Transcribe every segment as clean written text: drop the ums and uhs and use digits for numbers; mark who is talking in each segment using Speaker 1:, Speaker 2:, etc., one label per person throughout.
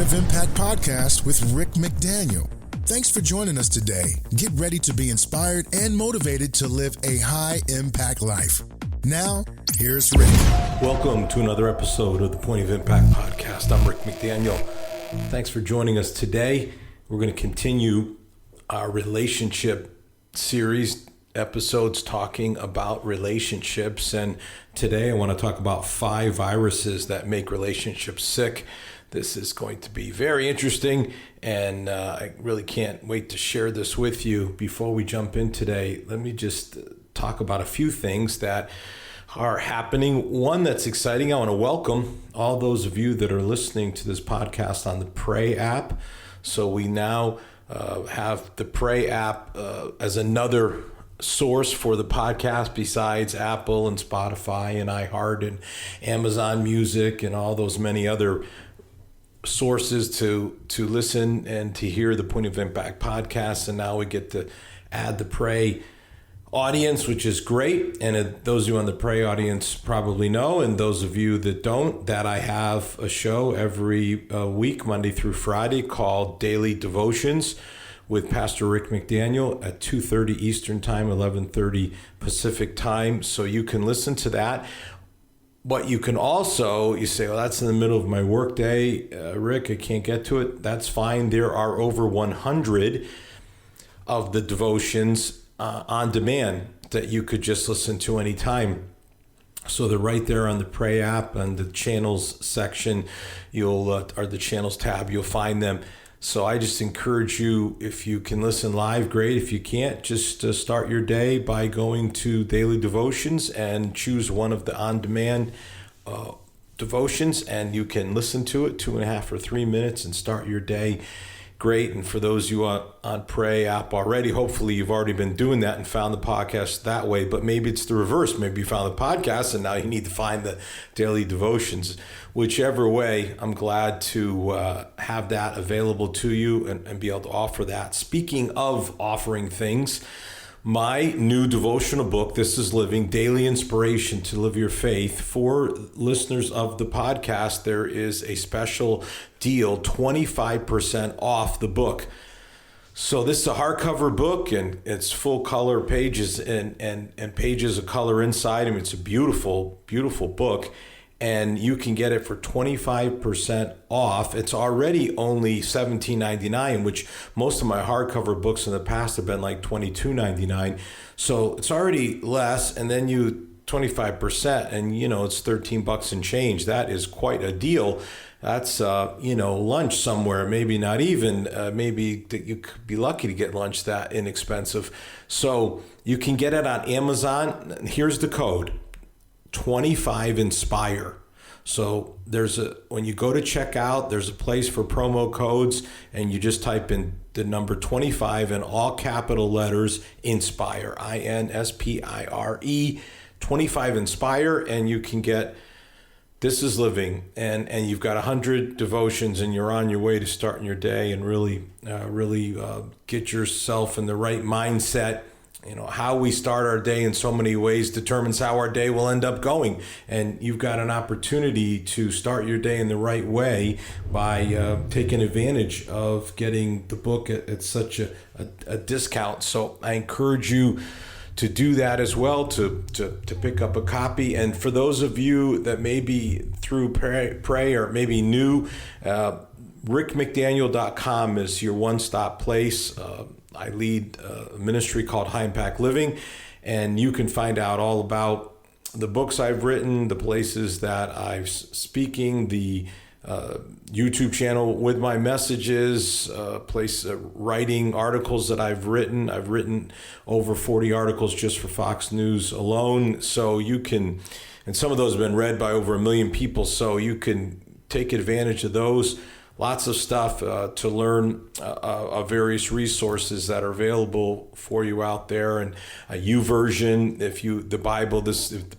Speaker 1: Point of Impact podcast with Rick McDaniel. Thanks for joining us today. Get ready to be inspired and motivated to live a high-impact life. Now, here's Rick.
Speaker 2: Welcome to another episode of the Point of Impact podcast. I'm Rick McDaniel. Thanks for joining us today. We're going to continue our relationship series episodes talking about relationships. And today I want to talk about 5 viruses that make relationships sick. This is going to be very interesting, and I really can't wait to share this with you. Before we jump in today, let me just talk about a few things that are happening. One that's exciting, I want to welcome all those of you that are listening to this podcast on the Pray app. So we now have the Pray app as another source for the podcast besides Apple and Spotify and iHeart and Amazon Music and all those many other sources to listen and to hear the Point of Impact podcast. And now we get to add the Pray audience, which is great. And those of you on the Pray audience probably know, and those of you that don't, that I have a show every week, Monday through Friday, called Daily Devotions with Pastor Rick McDaniel at 2:30 Eastern Time, 11:30 Pacific Time. So you can listen to that. But you can also, you say, well, that's in the middle of my workday, Rick, I can't get to it. That's fine. There are over 100 of the devotions on demand that you could just listen to anytime. So they're right there on the Pray app and the channels section, or the channels tab, you'll find them. So I just encourage you, if you can listen live, great. If you can't, just start your day by going to Daily Devotions and choose one of the on-demand devotions, and you can listen to it 2.5 or 3 minutes and start your day. Great. And for those of you on Pray app already, hopefully you've already been doing that and found the podcast that way. But maybe it's the reverse. Maybe you found the podcast and now you need to find the daily devotions. Whichever way, I'm glad to have that available to you and be able to offer that. Speaking of offering things, my new devotional book, This is Living, Daily Inspiration to Live Your Faith. For listeners of the podcast, there is a special deal, 25% off the book. So this is a hardcover book, and it's full color pages and pages of color inside. I mean, it's a beautiful, beautiful book. And you can get it for 25% off. It's already only $17.99, which most of my hardcover books in the past have been like $22.99. So it's already less, and then you 25%, and it's $13 and change. That is quite a deal. That's lunch somewhere. Maybe not even. Maybe that you could be lucky to get lunch that inexpensive. So you can get it on Amazon. Here's the code. 25 Inspire. So when you go to checkout, there's a place for promo codes, and you just type in the number 25 in all capital letters, Inspire, INSPIRE, 25 Inspire, and you can get This is Living, and you've got 100 devotions, and you're on your way to starting your day and really get yourself in the right mindset. How we start our day in so many ways determines how our day will end up going. And you've got an opportunity to start your day in the right way by taking advantage of getting the book at such a discount. So I encourage you to do that as well, to pick up a copy. And for those of you that may be through Pray or maybe new, rickmcdaniel.com is your one-stop place. I lead a ministry called High Impact Living, and you can find out all about the books I've written, the places that I'm speaking, the YouTube channel with my messages, writing articles that I've written. I've written over 40 articles just for Fox News alone. So you can, and some of those have been read by over 1 million people. So you can take advantage of those. Lots of stuff to learn of various resources that are available for you out there, and a YouVersion. The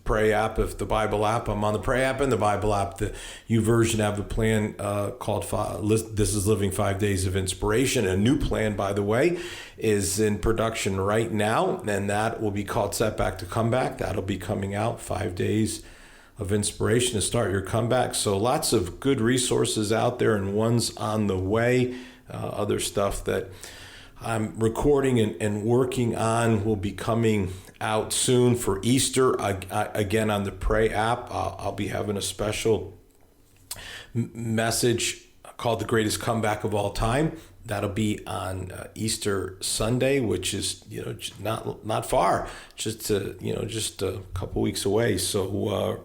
Speaker 2: Pray app, if the Bible app, I'm on the Pray app and the Bible app. The YouVersion have a plan called This is Living 5 Days of Inspiration. A new plan, by the way, is in production right now, and that will be called Setback to Comeback. That'll be coming out 5 days of inspiration to start your comeback. So lots of good resources out there, and one's on the way. Other stuff that I'm recording and working on will be coming out soon for Easter. Again, on the Pray app, I'll be having a special message called The Greatest Comeback of All Time. That'll be on Easter Sunday, which is not far, just a couple weeks away. So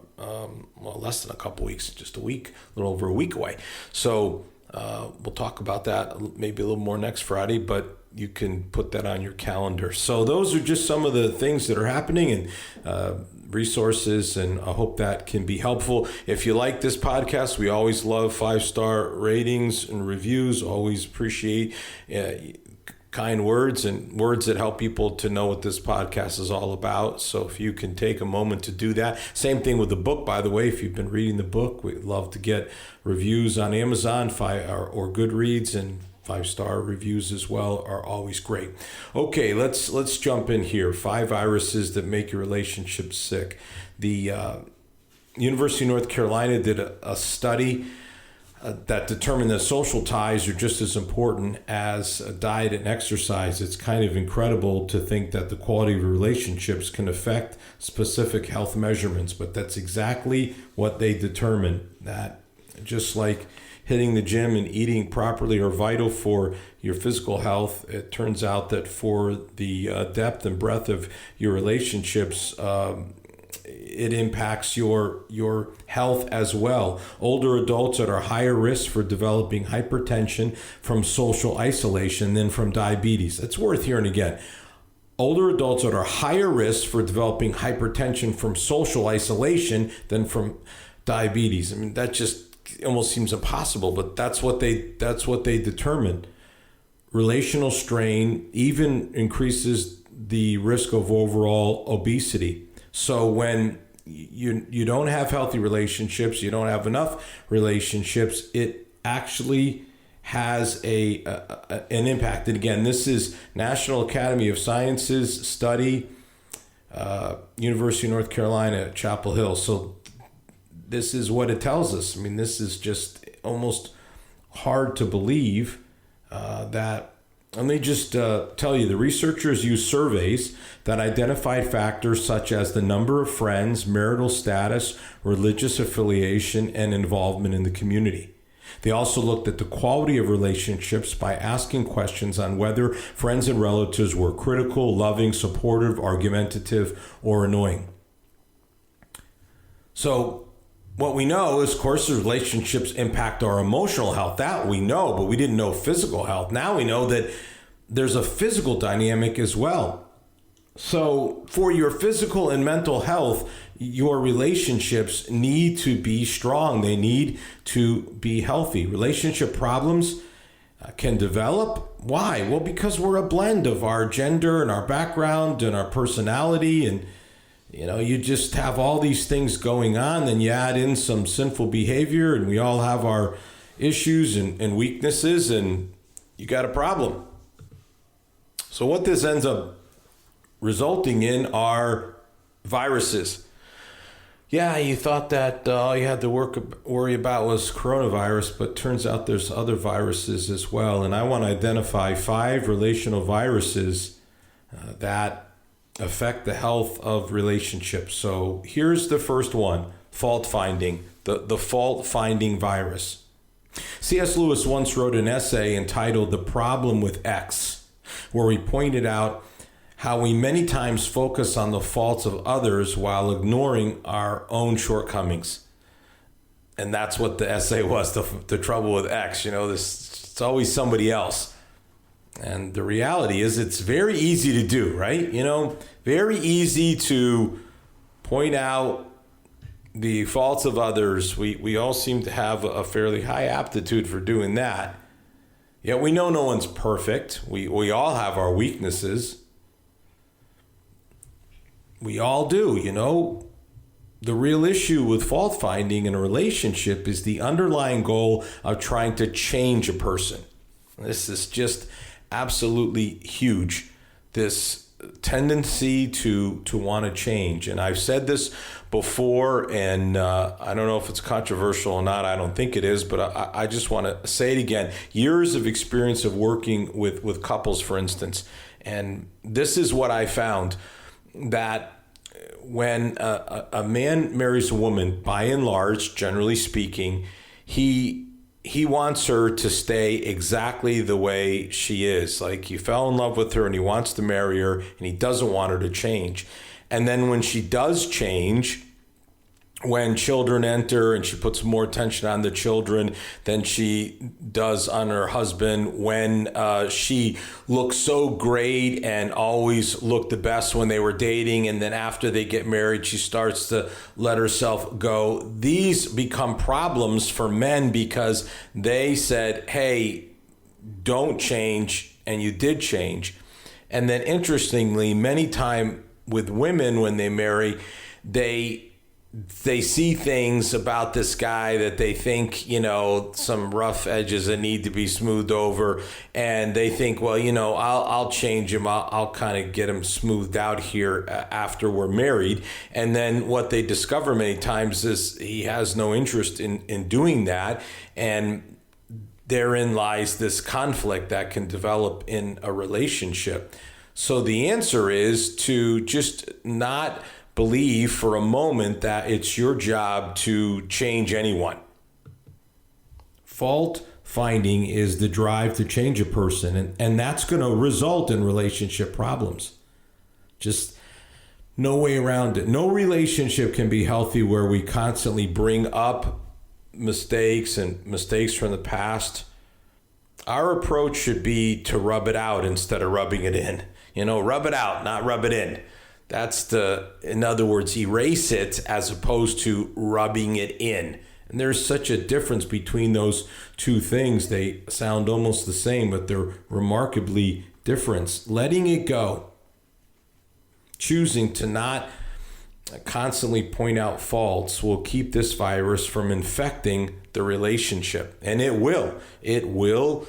Speaker 2: less than a couple weeks, just a week, a little over a week away. So we'll talk about that maybe a little more next Friday, but you can put that on your calendar. So those are just some of the things that are happening and resources, and I hope that can be helpful. If you like this podcast, we always love 5-star ratings and reviews. Always appreciate kind words and words that help people to know what this podcast is all about. So if you can take a moment to do that. Same thing with the book, by the way. If you've been reading the book, we'd love to get reviews on Amazon or Goodreads, and 5-star reviews as well are always great. Okay, let's jump in here. 5 viruses that make your relationship sick. The University of North Carolina did a study that determined that social ties are just as important as diet and exercise. It's kind of incredible to think that the quality of relationships can affect specific health measurements, but that's exactly what they determined, that just like hitting the gym and eating properly are vital for your physical health, it turns out that for the depth and breadth of your relationships, it impacts your health as well. Older adults that are higher risk for developing hypertension from social isolation than from diabetes. It's worth hearing again. Older adults that are higher risk for developing hypertension from social isolation than from diabetes. I mean, that just almost seems impossible, but that's what they determined. Relational strain even increases the risk of overall obesity. So when you don't have healthy relationships, you don't have enough relationships, it actually has an impact. And again, this is National Academy of Sciences study, University of North Carolina, Chapel Hill. So this is what it tells us. I mean, this is just almost hard to believe that. Let me just tell you, the researchers used surveys that identified factors such as the number of friends, marital status, religious affiliation, and involvement in the community. They also looked at the quality of relationships by asking questions on whether friends and relatives were critical, loving, supportive, argumentative, or annoying. So what we know is, of course, the relationships impact our emotional health. That we know, but we didn't know physical health. Now we know that there's a physical dynamic as well. So for your physical and mental health, your relationships need to be strong. They need to be healthy. Relationship problems can develop. Why? Well, because we're a blend of our gender and our background and our personality, and you just have all these things going on. Then you add in some sinful behavior, and we all have our issues and weaknesses, and you got a problem. So what this ends up resulting in are viruses. Yeah, you thought that all you had to worry about was coronavirus, but turns out there's other viruses as well. And I want to identify 5 relational viruses that affect the health of relationships. So here's the first one, fault finding, the fault finding virus. C.S. Lewis once wrote an essay entitled The Problem with X, where he pointed out how we many times focus on the faults of others while ignoring our own shortcomings. And that's what the essay was, the trouble with X. It's always somebody else. And the reality is it's very easy to do, right? Very easy to point out the faults of others. We all seem to have a fairly high aptitude for doing that. Yet we know no one's perfect. We all have our weaknesses. We all do, The real issue with fault finding in a relationship is the underlying goal of trying to change a person. This is just absolutely huge. This tendency to want to change. And I've said this before, and I don't know if it's controversial or not. I don't think it is, but I just want to say it again. Years of experience of working with couples, for instance, and this is what I found, that when a man marries a woman, by and large, generally speaking, he wants her to stay exactly the way she is. Like, he fell in love with her and he wants to marry her and he doesn't want her to change. And then when she does change, when children enter and she puts more attention on the children than she does on her husband, when she looks so great and always looked the best when they were dating, and then after they get married, she starts to let herself go. These become problems for men because they said, hey, don't change, and you did change. And then interestingly, many times with women, when they marry, they see things about this guy that they think, some rough edges that need to be smoothed over. And they think, well, I'll change him. I'll kind of get him smoothed out here after we're married. And then what they discover many times is he has no interest in doing that. And therein lies this conflict that can develop in a relationship. So the answer is to just not believe for a moment that it's your job to change anyone. Fault finding is the drive to change a person, and that's going to result in relationship problems. Just no way around it. No relationship can be healthy where we constantly bring up mistakes from the past. Our approach should be to rub it out instead of rubbing it in. Rub it out, not rub it in. In other words, erase it as opposed to rubbing it in. And there's such a difference between those two things. They sound almost the same, but they're remarkably different. Letting it go, choosing to not constantly point out faults, will keep this virus from infecting the relationship. And it will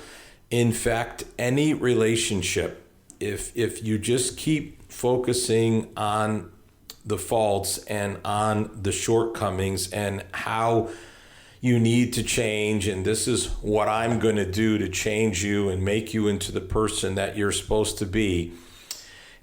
Speaker 2: infect any relationship if you just keep focusing on the faults and on the shortcomings and how you need to change, and this is what I'm going to do to change you and make you into the person that you're supposed to be.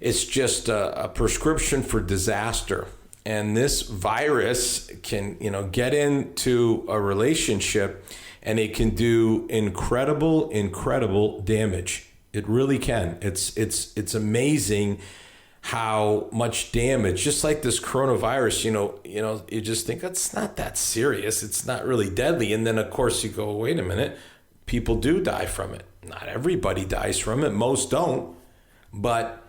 Speaker 2: It's just a prescription for disaster. And this virus can, get into a relationship, and it can do incredible damage. It really can. It's amazing how much damage, just like this coronavirus, you just think it's not that serious. It's not really deadly. And then of course you go, wait a minute, people do die from it. Not everybody dies from it. Most don't. But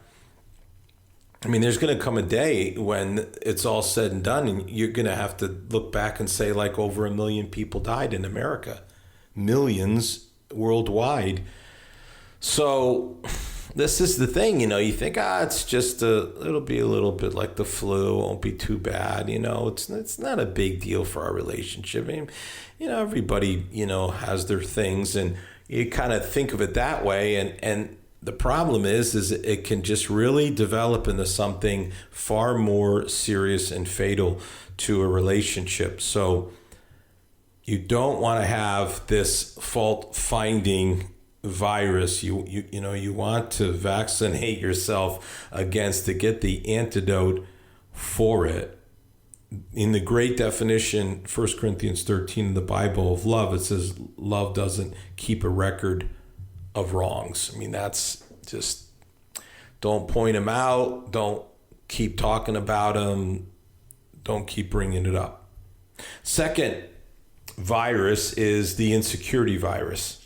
Speaker 2: there's going to come a day when it's all said and done, and you're going to have to look back and say, like, over 1 million people died in America, millions worldwide. So this is the thing, you think, it'll be a little bit like the flu, it won't be too bad, it's not a big deal for our relationship. Everybody, has their things, and you kind of think of it that way. And the problem is it can just really develop into something far more serious and fatal to a relationship. So you don't want to have this fault finding virus. You want to vaccinate yourself to get the antidote for it. In the great definition, 1 Corinthians 13 in the Bible of love, it says love doesn't keep a record of wrongs. That's just, don't point them out, don't keep talking about them, don't keep bringing it up. Second virus is the insecurity virus.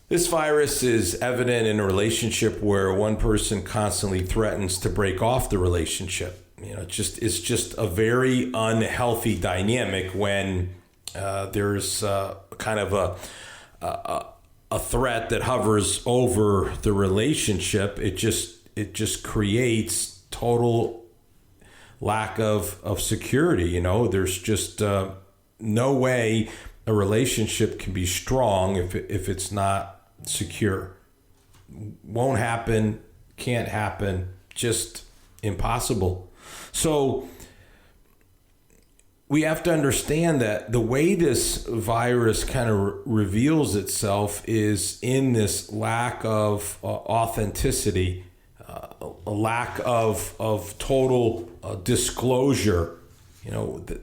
Speaker 2: This virus is evident in a relationship where one person constantly threatens to break off the relationship. It's just a very unhealthy dynamic when there's kind of a threat that hovers over the relationship. It just creates total lack of security. There's just no way a relationship can be strong if it's not secure. Won't happen, can't happen, just impossible. So we have to understand that the way this virus kind of reveals itself is in this lack of authenticity, a lack of total disclosure.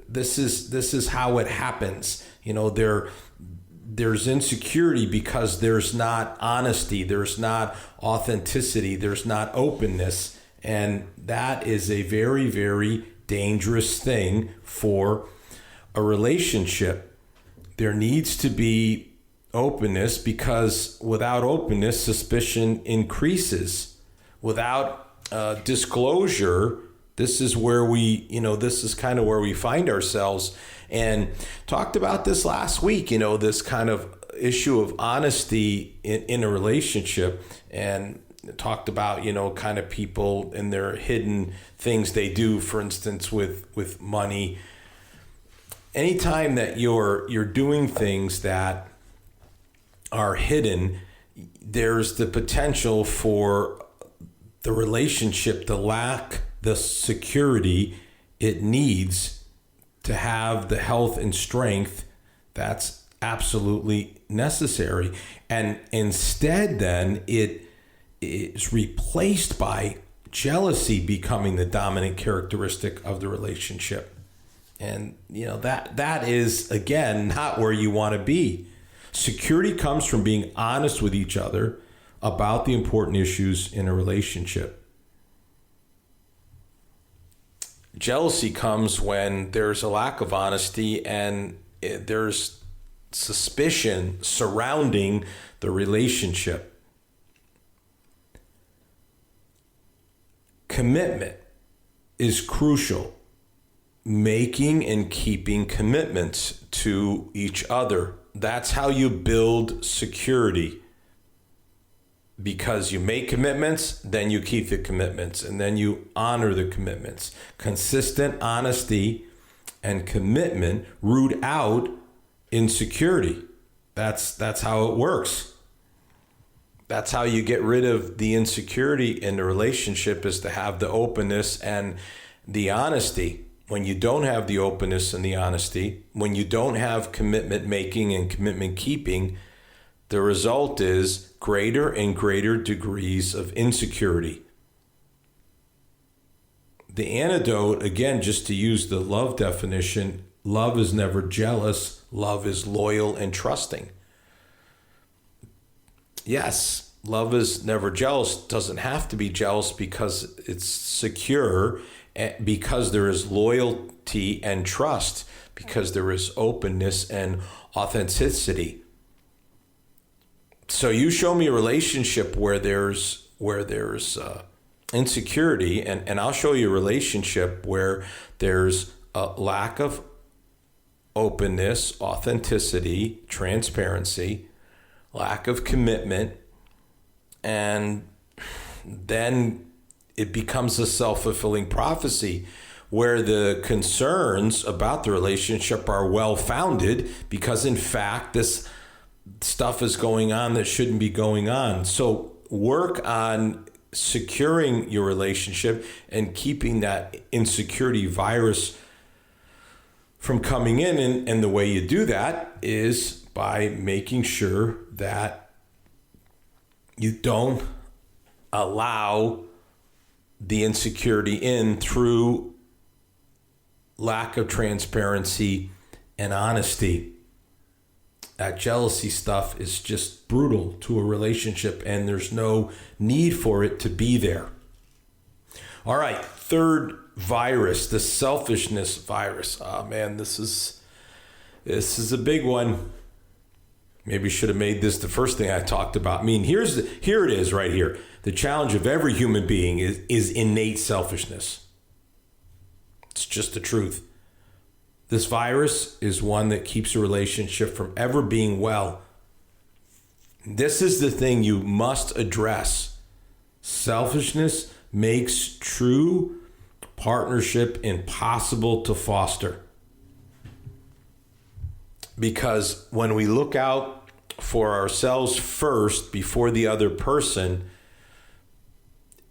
Speaker 2: This is how it happens. There's insecurity because there's not honesty, there's not authenticity, there's not openness, and that is a very, very dangerous thing for a relationship. There needs to be openness, because without openness, suspicion increases. Without disclosure, this is kind of where we find ourselves. And talked about this last week, this kind of issue of honesty in a relationship, and talked about, kind of people and their hidden things they do, for instance, with money. Anytime that you're doing things that are hidden, there's the potential for the relationship to lack the security it needs to have the health and strength that's absolutely necessary. And instead, then it is replaced by jealousy becoming the dominant characteristic of the relationship. And that is, again, not where you want to be. Security comes from being honest with each other about the important issues in a relationship. Jealousy comes when there's a lack of honesty and there's suspicion surrounding the relationship. Commitment is crucial. Making and keeping commitments to each other. That's how you build security. Because you make commitments, then you keep the commitments, and then you honor the commitments. Consistent honesty and commitment root out insecurity. That's how it works. That's how you get rid of the insecurity in the relationship, is to have the openness and the honesty. When you don't have the openness and the honesty, when you don't have commitment making and commitment keeping, the result is greater and greater degrees of insecurity. The antidote, again, just to use the love definition, love is never jealous. Love is loyal and trusting. Yes, love is never jealous. Doesn't have to be jealous because it's secure, because there is loyalty and trust, because there is openness and authenticity. So you show me a relationship where there's insecurity, and I'll show you a relationship where there's a lack of openness, authenticity, transparency, lack of commitment, and then it becomes a self-fulfilling prophecy where the concerns about the relationship are well-founded, because in fact this stuff is going on that shouldn't be going on. So work on securing your relationship and keeping that insecurity virus from coming in. And the way you do that is by making sure that you don't allow the insecurity in through lack of transparency and honesty. That jealousy stuff is just brutal to a relationship, and there's no need for it to be there. All right, third virus, the selfishness virus. Oh man, this is a big one. Maybe should have made this the first thing I talked about. I mean, here it is right here. The challenge of every human being is innate selfishness. It's just the truth. This virus is one that keeps a relationship from ever being well. This is the thing you must address. Selfishness makes true partnership impossible to foster. Because when we look out for ourselves first before the other person,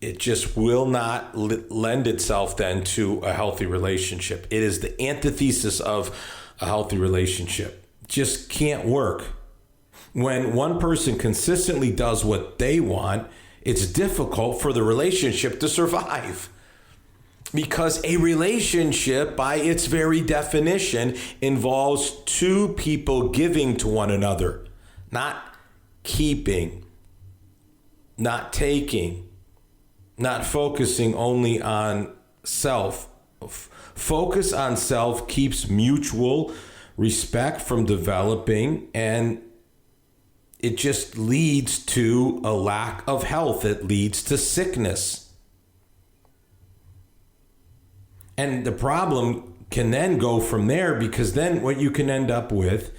Speaker 2: it just will not lend itself then to a healthy relationship. It is the antithesis of a healthy relationship. Just can't work. When one person consistently does what they want, it's difficult for the relationship to survive. Because a relationship, by its very definition, involves two people giving to one another, not keeping, not taking, not focusing only on self. Focus on self keeps mutual respect from developing, and it just leads to a lack of health. It leads to sickness. And the problem can then go from there, because then what you can end up with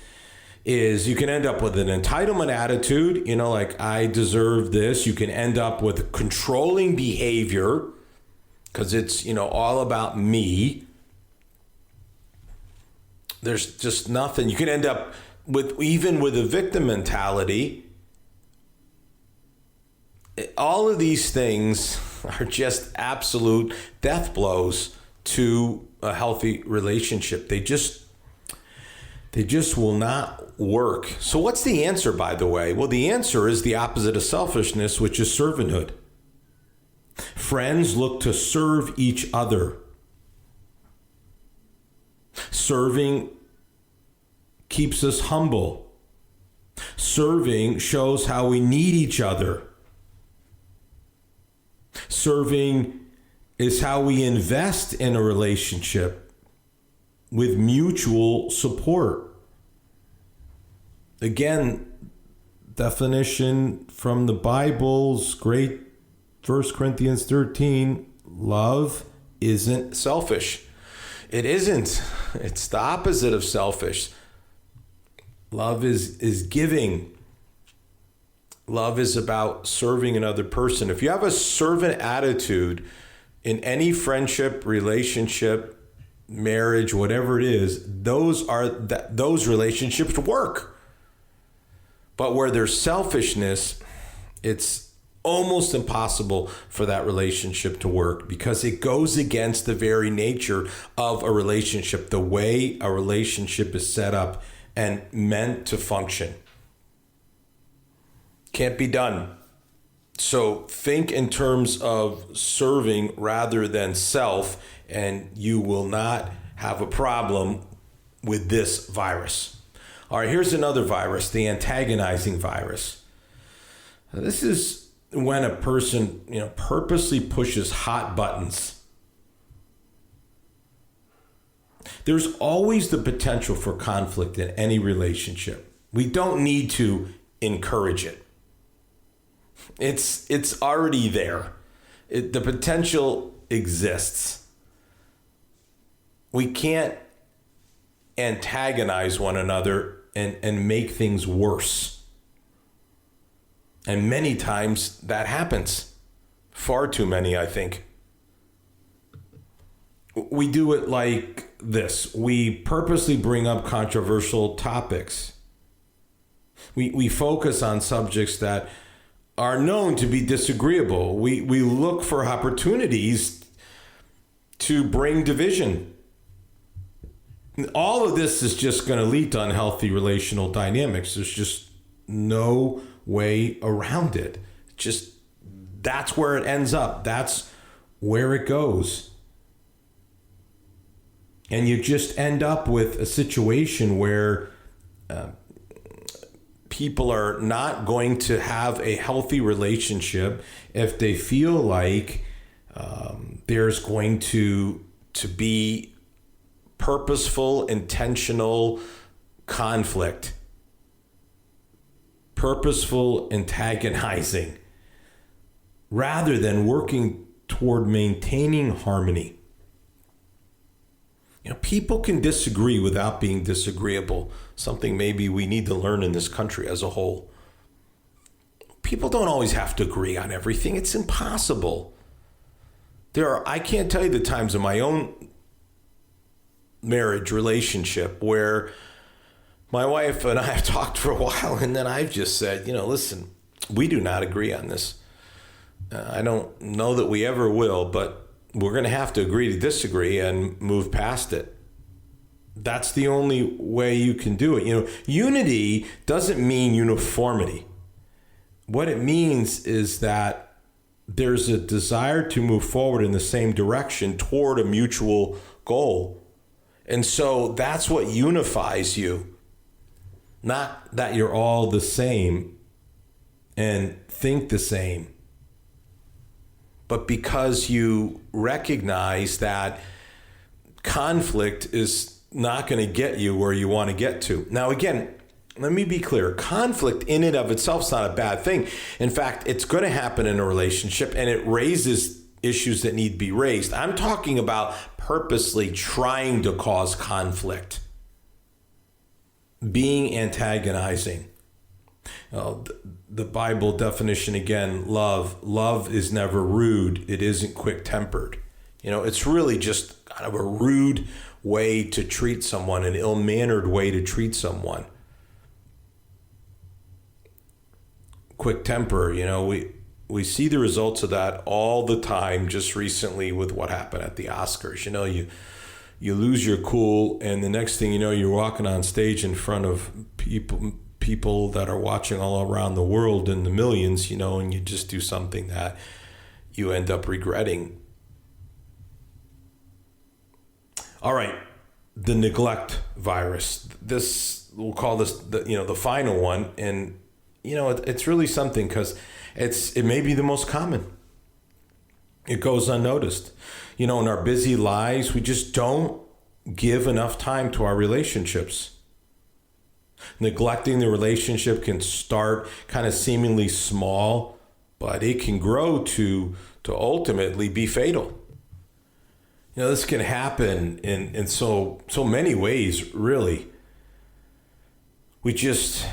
Speaker 2: is you can end up with an entitlement attitude, like I deserve this. You can end up with controlling behavior because it's, all about me. There's just nothing. You can end up even with a victim mentality. All of these things are just absolute death blows to a healthy relationship. They just will not work. So what's the answer, by the way? Well, the answer is the opposite of selfishness, which is servanthood. Friends look to serve each other. Serving keeps us humble. Serving shows how we need each other. Serving is how we invest in a relationship with mutual support. Again, definition from the Bible's great 1 Corinthians 13, love isn't selfish. It isn't. It's the opposite of selfish. Love is giving. Love is about serving another person. If you have a servant attitude in any friendship, relationship, marriage, whatever it is, those relationships work. But where there's selfishness, it's almost impossible for that relationship to work, because it goes against the very nature of a relationship, the way a relationship is set up and meant to function. Can't be done. So think in terms of serving rather than self, and you will not have a problem with this virus. All right, here's another virus, the antagonizing virus. Now, this is when a person, purposely pushes hot buttons. There's always the potential for conflict in any relationship. We don't need to encourage it. It's already there. The potential exists. We can't antagonize one another and make things worse. And many times that happens. Far too many, I think. We do it like this. We purposely bring up controversial topics. We focus on subjects that are known to be disagreeable. We look for opportunities to bring division. All of this is just going to lead to unhealthy relational dynamics. There's just no way around it. Just that's where it ends up. That's where it goes. And you just end up with a situation where people are not going to have a healthy relationship if they feel like there's going to be purposeful, intentional conflict, purposeful antagonizing, rather than working toward maintaining harmony. People can disagree without being disagreeable, something maybe we need to learn in this country as a whole. People don't always have to agree on everything. It's impossible. I can't tell you the times in my own marriage relationship where my wife and I have talked for a while, and then I've just said, listen, we do not agree on this. I don't know that we ever will, but we're going to have to agree to disagree and move past it. That's the only way you can do it. Unity doesn't mean uniformity. What it means is that there's a desire to move forward in the same direction toward a mutual goal. And so that's what unifies you. Not that you're all the same and think the same, but because you recognize that conflict is not going to get you where you want to get to. Now, again, let me be clear. Conflict in and of itself is not a bad thing. In fact, it's going to happen in a relationship, and it raises issues that need to be raised. I'm talking about purposely trying to cause conflict, being antagonizing. The Bible definition again, love. Love is never rude. It isn't quick-tempered. It's really just kind of a rude way to treat someone, an ill-mannered way to treat someone. Quick temper, we see the results of that all the time. Just recently with what happened at the Oscars, you lose your cool, and the next thing you know, you're walking on stage in front of people that are watching all around the world in the millions, and you just do something that you end up regretting. All right, the neglect virus. We'll call this the final one, and it's really something because it may be the most common. It goes unnoticed. In our busy lives, we just don't give enough time to our relationships. Neglecting the relationship can start kind of seemingly small, but it can grow to ultimately be fatal. This can happen in so many ways, really. We just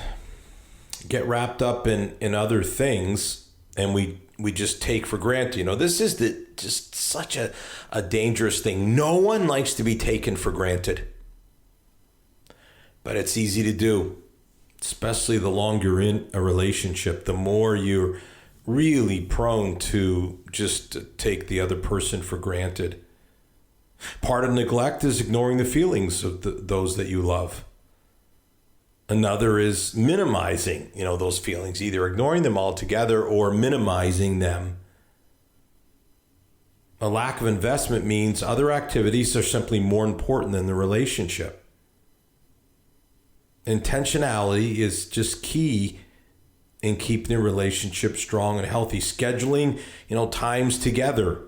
Speaker 2: get wrapped up in other things, and we just take for granted. This is just such a dangerous thing. No one likes to be taken for granted. But it's easy to do, especially the longer you're in a relationship, the more you're really prone to just take the other person for granted. Part of neglect is ignoring the feelings of those that you love. Another is minimizing, those feelings, either ignoring them altogether or minimizing them. A lack of investment means other activities are simply more important than the relationship. Intentionality is just key in keeping the relationship strong and healthy. Scheduling, times together.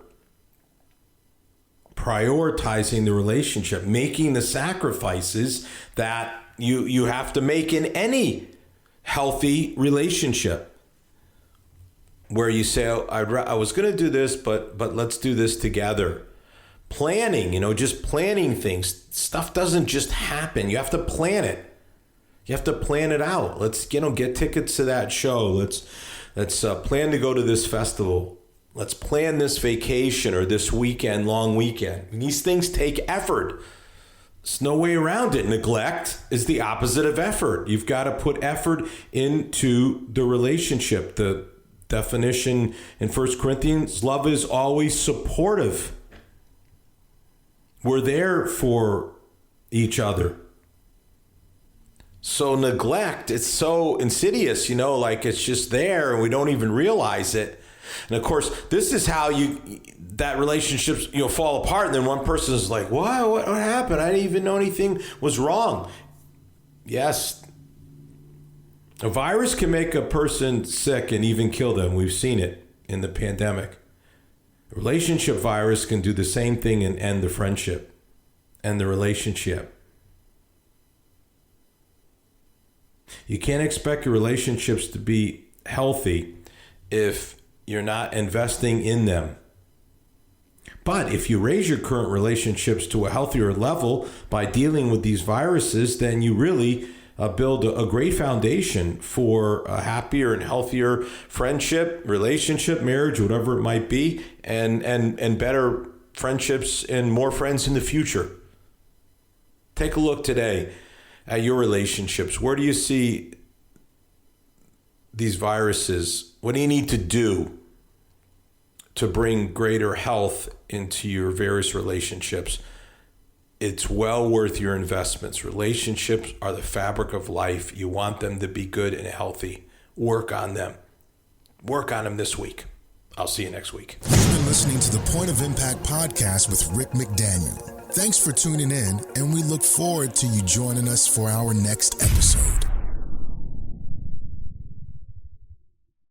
Speaker 2: Prioritizing the relationship. Making the sacrifices that you have to make in any healthy relationship. Where you say, I was going to do this, but let's do this together. Planning, just planning things. Stuff doesn't just happen. You have to plan it. You have to plan it out. Let's, get tickets to that show. Let's plan to go to this festival. Let's plan this vacation or this long weekend. These things take effort. There's no way around it. Neglect is the opposite of effort. You've got to put effort into the relationship. The definition in 1 Corinthians, love is always supportive. We're there for each other. So neglect, it's so insidious, it's just there and we don't even realize it. And of course, this is how that relationships, fall apart. And then one person is like, what happened? I didn't even know anything was wrong. Yes. A virus can make a person sick and even kill them. We've seen it in the pandemic. A relationship virus can do the same thing and end the friendship and the relationship. You can't expect your relationships to be healthy if you're not investing in them. But if you raise your current relationships to a healthier level by dealing with these viruses, then you really build a great foundation for a happier and healthier friendship, relationship, marriage, whatever it might be, and better friendships and more friends in the future. Take a look today at your relationships. Where do you see these viruses? What do you need to do to bring greater health into your various relationships, it's well worth your investments. Relationships are the fabric of life. You want them to be good and healthy. Work on them. Work on them this week. I'll see you next week.
Speaker 1: You've been listening to the Point of Impact podcast with Rick McDaniel. Thanks for tuning in, and we look forward to you joining us for our next episode.